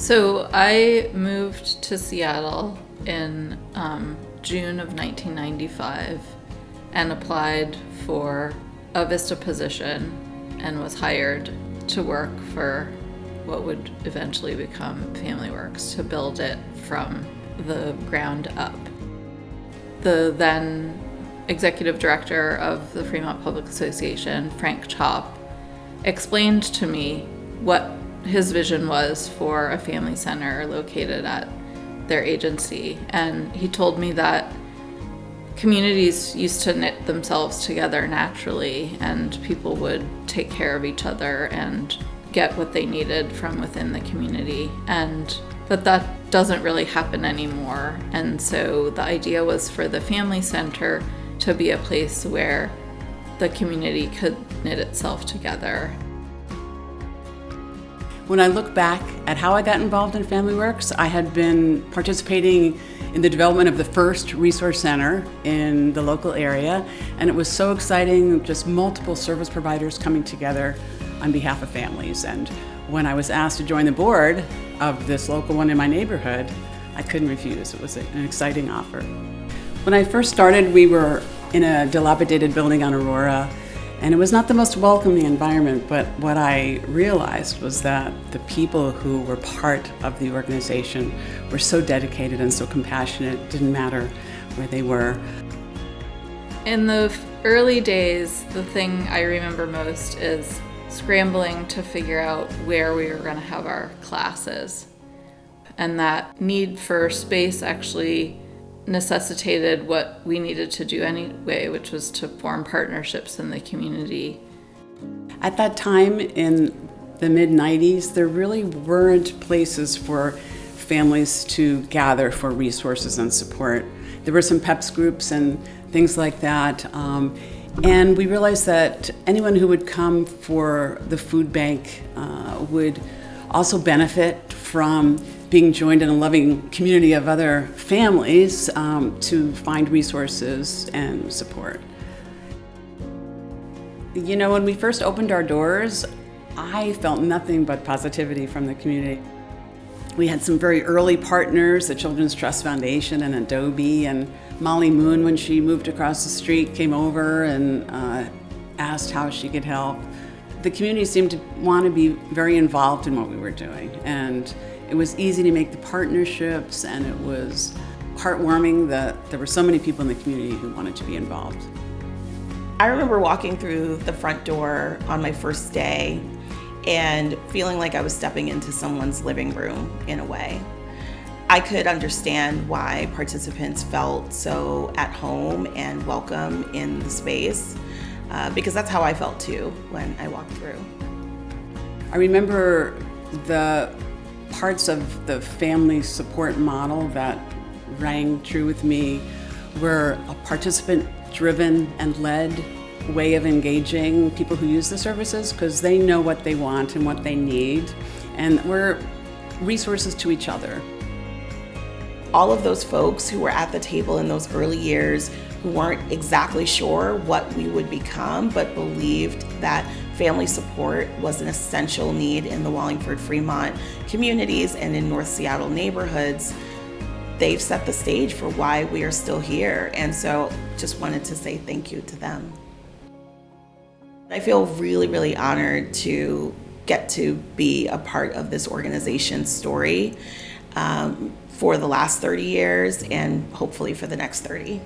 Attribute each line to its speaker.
Speaker 1: So I moved to Seattle in June of 1995 and applied for a Vista position and was hired to work for what would eventually become Family Works, to build it from the ground up. The then executive director of the Fremont Public Association, Frank Chop, explained to me what his vision was for a family center located at their agency. And he told me that communities used to knit themselves together naturally, and people would take care of each other and get what they needed from within the community, and that doesn't really happen anymore. And so the idea was for the family center to be a place where the community could knit itself together.
Speaker 2: When I look back at how I got involved in Family Works, I had been participating in the development of the first resource center in the local area, and it was so exciting, just multiple service providers coming together on behalf of families. And when I was asked to join the board of this local one in my neighborhood, I couldn't refuse. It was an exciting offer. When I first started, we were in a dilapidated building on Aurora, and it was not the most welcoming environment, but what I realized was that the people who were part of the organization were so dedicated and so compassionate. It didn't matter where they were.
Speaker 1: In the early days, the thing I remember most is scrambling to figure out where we were going to have our classes. And that need for space actually necessitated what we needed to do anyway, which was to form partnerships in the community.
Speaker 2: At that time in the mid-90s, there really weren't places for families to gather for resources and support. There were some PEPS groups and things like that. And we realized that anyone who would come for the food bank would also benefit from being joined in a loving community of other families to find resources and support. You know, when we first opened our doors, I felt nothing but positivity from the community. We had some very early partners, the Children's Trust Foundation and Adobe, and Molly Moon, when she moved across the street, came over and asked how she could help. The community seemed to want to be very involved in what we were doing, and it was easy to make the partnerships, and it was heartwarming that there were so many people in the community who wanted to be involved.
Speaker 3: I remember walking through the front door on my first day and feeling like I was stepping into someone's living room in a way. I could understand why participants felt so at home and welcome in the space, because that's how I felt too when I walked through.
Speaker 2: I remember the parts of the family support model that rang true with me were a participant-driven and led way of engaging people who use the services, because they know what they want and what they need, and we're resources to each other.
Speaker 3: All of those folks who were at the table in those early years who weren't exactly sure what we would become, but believed that family support was an essential need in the Wallingford, Fremont communities and in North Seattle neighborhoods, they've set the stage for why we are still here. And so just wanted to say thank you to them. I feel really, really honored to get to be a part of this organization's story for the last 30 years and hopefully for the next 30.